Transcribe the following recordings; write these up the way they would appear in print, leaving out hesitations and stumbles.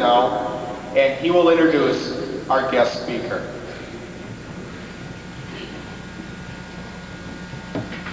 now, and he will introduce our guest speaker.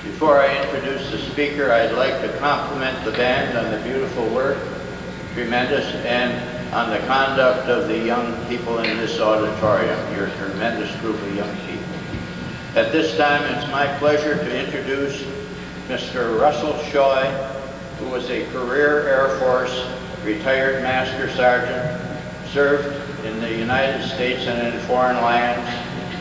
Before I introduce the speaker, I'd like to compliment the band on the beautiful work, tremendous, and on the conduct of the young people in this auditorium. You're a tremendous group of young people. At this time, it's my pleasure to introduce Mr. Russell Shoy, who was a career Air Force retired Master Sergeant, served in the United States and in foreign lands,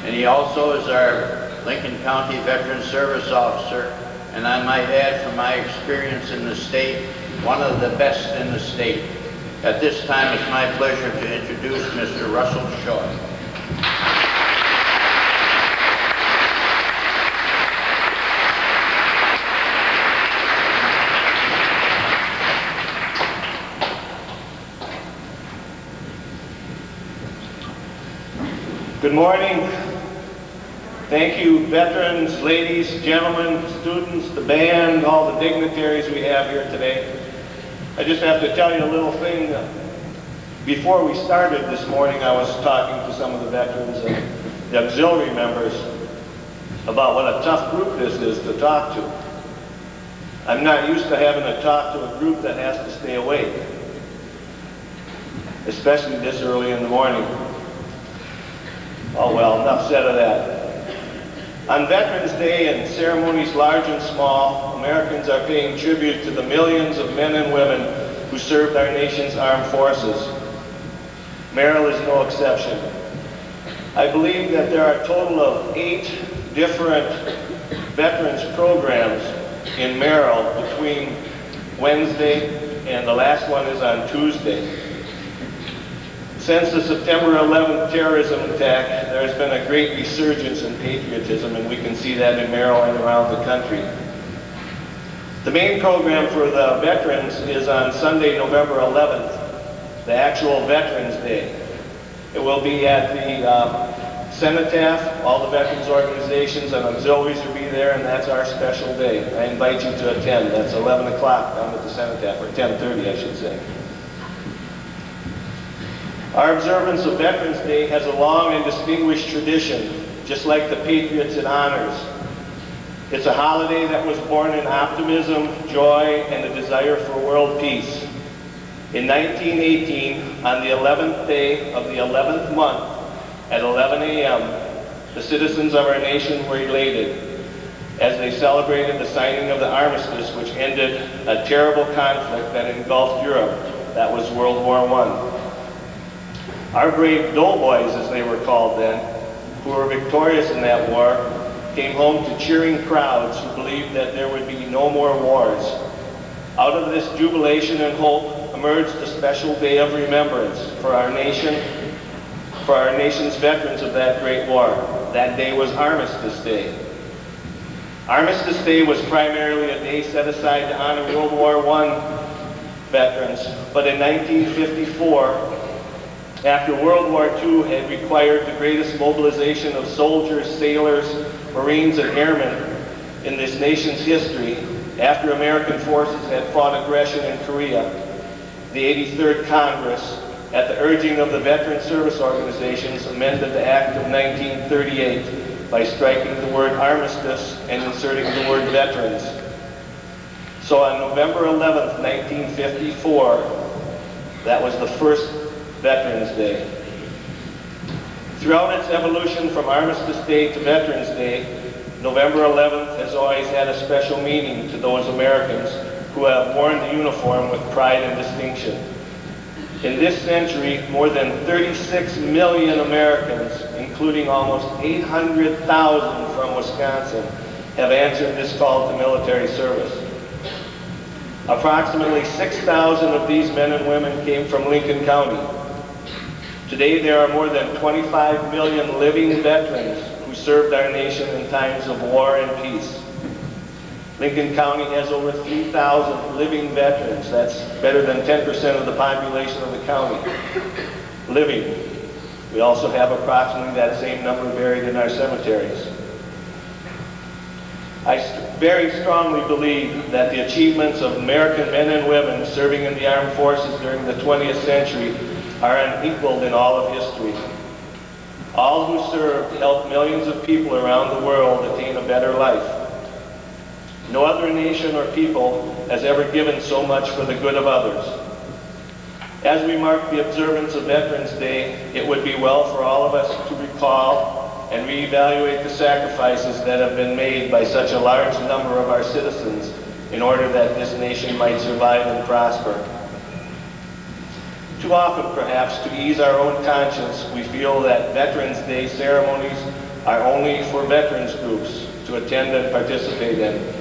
and he also is our Lincoln County Veteran Service Officer, and I might add from my experience in the state, one of the best in the state. At this time, it's my pleasure to introduce Mr. Russell Shoy. Good morning. Thank you, veterans, ladies, gentlemen, students, the band, all the dignitaries we have here today. I just have to tell you a little thing. Before we started this morning, I was talking to some of the veterans and the auxiliary members about what a tough group this is to talk to. I'm not used to having to talk to a group that has to stay awake, especially this early in the morning. Oh well, enough said of that. On Veterans Day and ceremonies large and small, Americans are paying tribute to the millions of men and women who served our nation's armed forces. Merrill is no exception. I believe that there are a total of 8 different veterans programs in Merrill between Wednesday and the last one is on Tuesday. Since the September 11th terrorism attack, there has been a great resurgence in patriotism, and we can see that in Merrill and around the country. The main program for the veterans is on Sunday, November 11th, the actual Veterans Day. It will be at the Cenotaph. All the veterans organizations and auxiliaries will be there, and that's our special day. I invite you to attend. That's 11 o'clock down at the Cenotaph, or 10:30, I should say. Our observance of Veterans Day has a long and distinguished tradition, just like the Patriots and Honors. It's a holiday that was born in optimism, joy, and a desire for world peace. In 1918, on the 11th day of the 11th month, at 11 a.m., the citizens of our nation were elated as they celebrated the signing of the armistice, which ended a terrible conflict that engulfed Europe. That was World War I. Our brave doughboys, as they were called then, who were victorious in that war, came home to cheering crowds who believed that there would be no more wars. Out of this jubilation and hope emerged a special day of remembrance for our nation, for our nation's veterans of that great war. That day was Armistice Day. Armistice Day was primarily a day set aside to honor World War I veterans, but in 1954, after World War II had required the greatest mobilization of soldiers, sailors, Marines, and airmen in this nation's history, after American forces had fought aggression in Korea, the 83rd Congress, at the urging of the veteran service organizations, amended the Act of 1938 by striking the word armistice and inserting the word veterans. So on November 11th, 1954, that was the first Veterans Day. Throughout its evolution from Armistice Day to Veterans Day, November 11th has always had a special meaning to those Americans who have worn the uniform with pride and distinction. In this century, more than 36 million Americans, including almost 800,000 from Wisconsin, have answered this call to military service. Approximately 6,000 of these men and women came from Lincoln County. Today, there are more than 25 million living veterans who served our nation in times of war and peace. Lincoln County has over 3,000 living veterans. That's better than 10% of the population of the county living. We also have approximately that same number buried in our cemeteries. I very strongly believe that the achievements of American men and women serving in the armed forces during the 20th century are unequaled in all of history. All who served helped millions of people around the world attain a better life. No other nation or people has ever given so much for the good of others. As we mark the observance of Veterans Day, it would be well for all of us to recall and reevaluate the sacrifices that have been made by such a large number of our citizens in order that this nation might survive and prosper. Too often, perhaps, to ease our own conscience, we feel that Veterans Day ceremonies are only for veterans groups to attend and participate in.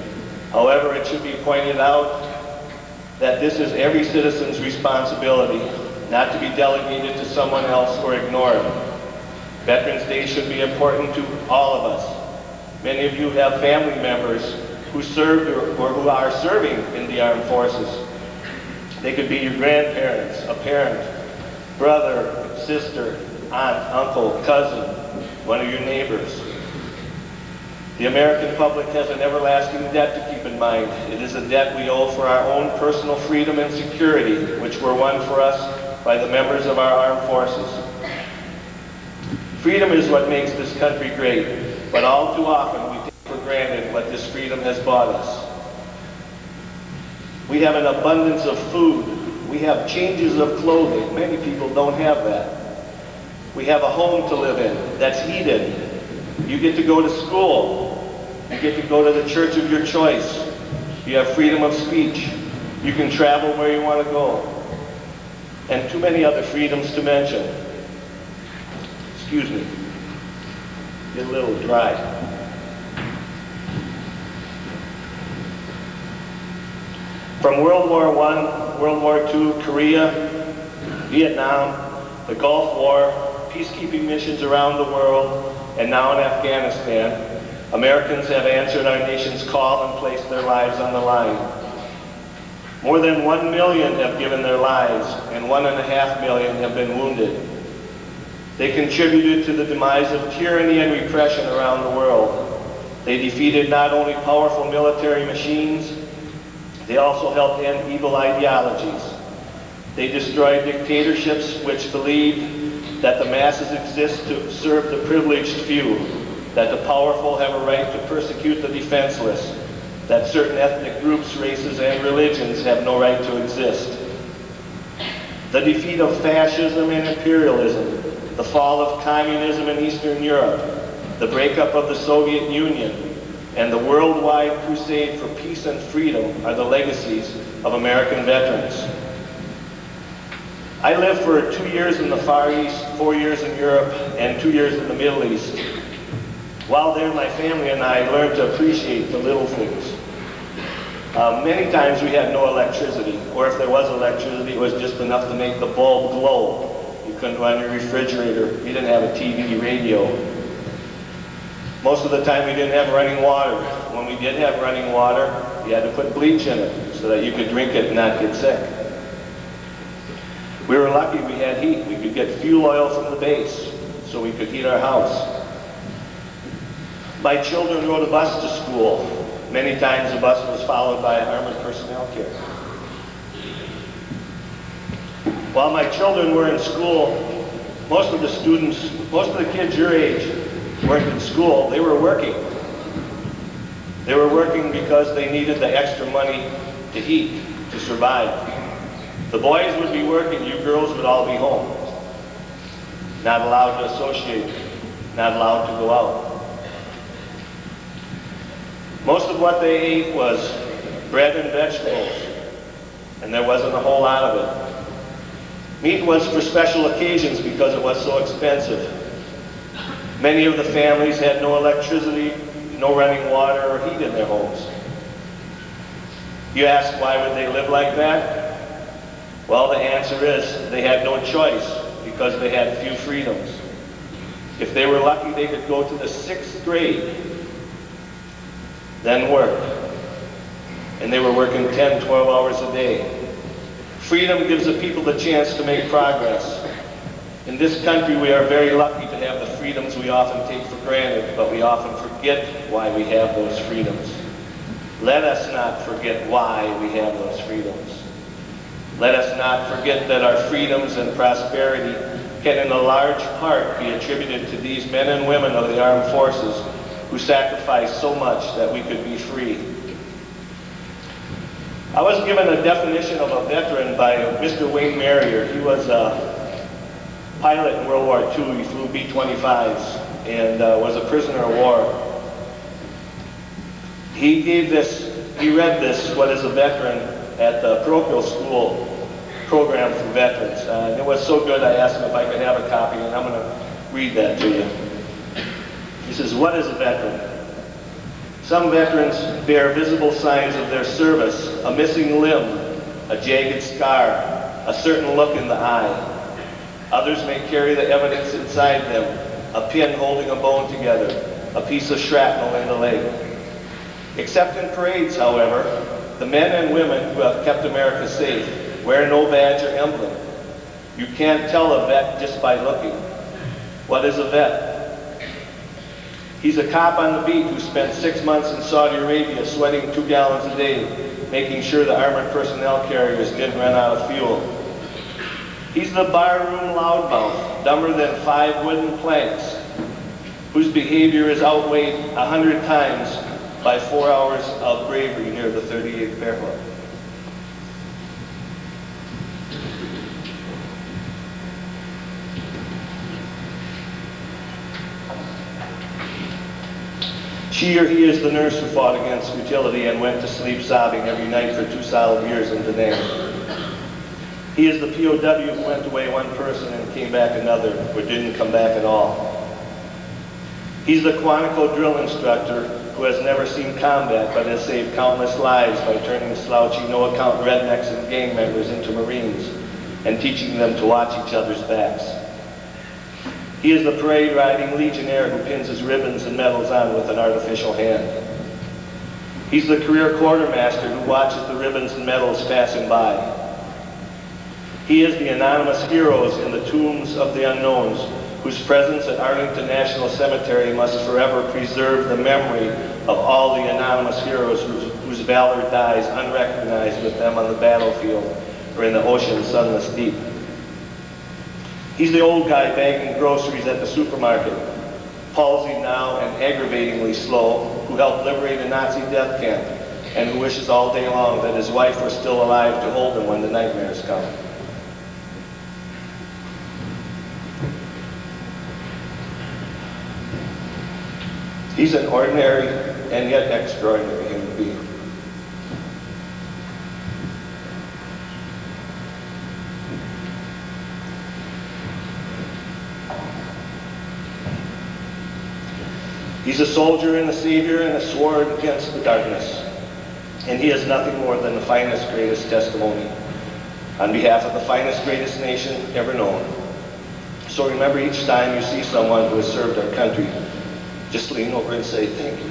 However, it should be pointed out that this is every citizen's responsibility, not to be delegated to someone else or ignored. Veterans Day should be important to all of us. Many of you have family members who served or who are serving in the armed forces. They could be your grandparents, a parent, brother, sister, aunt, uncle, cousin, one of your neighbors. The American public has an everlasting debt to keep in mind. It is a debt we owe for our own personal freedom and security, which were won for us by the members of our armed forces. Freedom is what makes this country great, but all too often we take for granted what this freedom has bought us. We have an abundance of food. We have changes of clothing. Many people don't have that. We have a home to live in that's heated. You get to go to school. You get to go to the church of your choice. You have freedom of speech. You can travel where you want to go. And too many other freedoms to mention. Excuse me. Get a little dry. From World War I, World War II, Korea, Vietnam, the Gulf War, peacekeeping missions around the world, and now in Afghanistan, Americans have answered our nation's call and placed their lives on the line. More than 1 million have given their lives, and 1.5 million have been wounded. They contributed to the demise of tyranny and repression around the world. They defeated not only powerful military machines, they also helped end evil ideologies. They destroyed dictatorships which believed that the masses exist to serve the privileged few, that the powerful have a right to persecute the defenseless, that certain ethnic groups, races, and religions have no right to exist. The defeat of fascism and imperialism, the fall of communism in Eastern Europe, the breakup of the Soviet Union, and the worldwide crusade for peace and freedom are the legacies of American veterans. I lived for 2 years in the Far East, 4 years in Europe, and 2 years in the Middle East. While there, my family and I learned to appreciate the little things. Many times we had no electricity, or if there was electricity, it was just enough to make the bulb glow. You couldn't run your refrigerator. You didn't have a TV, radio. Most of the time we didn't have running water. When we did have running water, you had to put bleach in it so that you could drink it and not get sick. We were lucky we had heat. We could get fuel oil from the base so we could heat our house. My children rode a bus to school. Many times the bus was followed by armored personnel carrier. While my children were in school, most of the kids your age weren't in school, they were working. They were working because they needed the extra money to eat, to survive. The boys would be working, you girls would all be home. Not allowed to associate, not allowed to go out. Most of what they ate was bread and vegetables, and there wasn't a whole lot of it. Meat was for special occasions because it was so expensive. Many of the families had no electricity, no running water or heat in their homes. You ask, why would they live like that? Well, the answer is they had no choice because they had few freedoms. If they were lucky, they could go to the 6th grade, then work. And they were working 10, 12 hours a day. Freedom gives the people the chance to make progress. In this country, we are very lucky to have the freedoms we often take for granted, but we often forget why we have those freedoms. Let us not forget why we have those freedoms. Let us not forget that our freedoms and prosperity can in a large part be attributed to these men and women of the armed forces who sacrificed so much that we could be free. I was given a definition of a veteran by Mr. Wayne Marrier. He was a pilot in World War II. He flew B-25s and was a prisoner of war. He read this, What is a Veteran, at the parochial school program for veterans. It was so good I asked him if I could have a copy, and I'm going to read that to you. He says, what is a veteran? Some veterans bear visible signs of their service, a missing limb, a jagged scar, a certain look in the eye. Others may carry the evidence inside them, a pin holding a bone together, a piece of shrapnel in the leg. Except in parades, however, the men and women who have kept America safe wear no badge or emblem. You can't tell a vet just by looking. What is a vet? He's a cop on the beat who spent 6 months in Saudi Arabia sweating 2 gallons a day, making sure the armored personnel carriers didn't run out of fuel. He's the barroom loudmouth, dumber than 5 wooden planks, whose behavior is outweighed 100 times by 4 hours of bravery near the 38th parallel. She or he is the nurse who fought against futility and went to sleep sobbing every night for 2 solid years in Da Nang. He is the POW who went away one person and came back another, or didn't come back at all. He's the Quantico drill instructor who has never seen combat but has saved countless lives by turning slouchy, no-account rednecks and gang members into Marines and teaching them to watch each other's backs. He is the parade-riding legionnaire who pins his ribbons and medals on with an artificial hand. He's the career quartermaster who watches the ribbons and medals passing by. He is the anonymous heroes in the tombs of the unknowns, whose presence at Arlington National Cemetery must forever preserve the memory of all the anonymous heroes whose valor dies unrecognized with them on the battlefield or in the ocean's sunless deep. He's the old guy bagging groceries at the supermarket, palsied now and aggravatingly slow, who helped liberate a Nazi death camp and who wishes all day long that his wife were still alive to hold him when the nightmares come. He's an ordinary and yet extraordinary human being. He's a soldier and a savior and a sword against the darkness. And he is nothing more than the finest, greatest testimony on behalf of the finest, greatest nation ever known. So remember, each time you see someone who has served our country, just lean over and say thank you.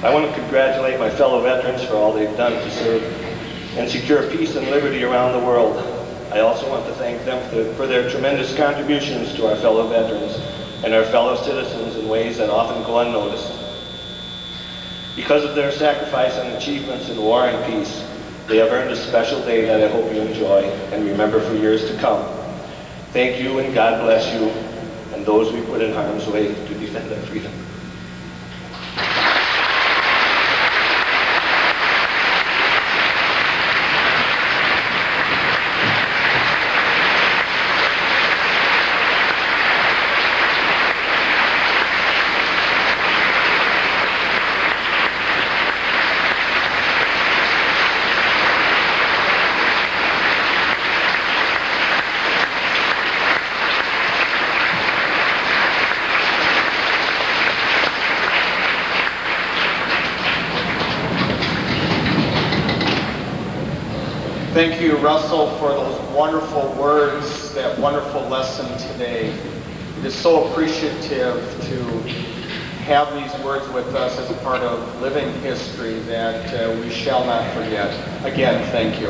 I want to congratulate my fellow veterans for all they've done to serve and secure peace and liberty around the world. I also want to thank them for their tremendous contributions to our fellow veterans and our fellow citizens in ways that often go unnoticed. Because of their sacrifice and achievements in war and peace, they have earned a special day that I hope you enjoy and remember for years to come. Thank you, and God bless you and those we put in harm's way to defend our freedom. Thank you, Russell, for those wonderful words, that wonderful lesson today. It is so appreciative to have these words with us as a part of living history that we shall not forget. Again, thank you.